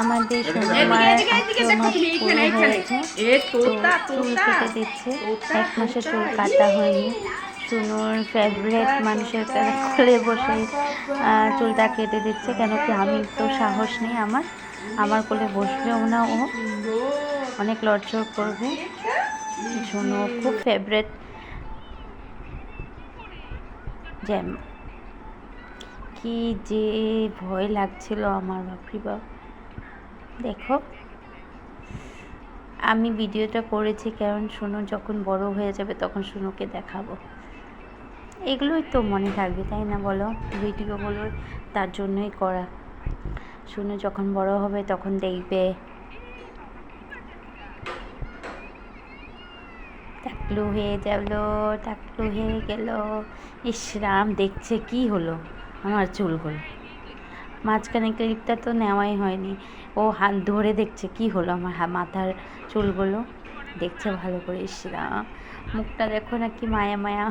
আমাদের সোনামার 18 মাস পুরো হয়েছে, তো চুল কেটে দিচ্ছে। 1 মাসের চুল কাটা হয়নি। সুনুর ফেভারেট মানুষের কোলে বসে চুলটা কেটে দিচ্ছে, কেন কি আমি তো সাহস নেই আমার কোলে বসবেও না, ও অনেক লড়চড় করবে। সুনু খুব ফেভারেট জ্যাম। কি যে ভয় লাগছিল আমার, বাপরে বাপ। দেখো, আমি ভিডিওটা করেছি কারণ সুনু যখন বড় হয়ে যাবে তখন সুনুকে দেখাবো। এগুলোই তো মনে থাকবে, তাই না বলো? ভিডিওগুলো তার জন্যই করা। সুনু যখন বড় হবে তখন দেখবে। টাকলু হয়ে গেল। ইসরাম দেখছে কি হলো আমার চুলগুলো। মাঝখানে ক্লিপটা তো নেওয়াই হয়নি। ও হাত ধরে দেখছে কি হলো আমার মাথার চুলগুলো, দেখছে ভালো করে। ইসরাম মুখটা দেখো না, কি মায়া মায়া।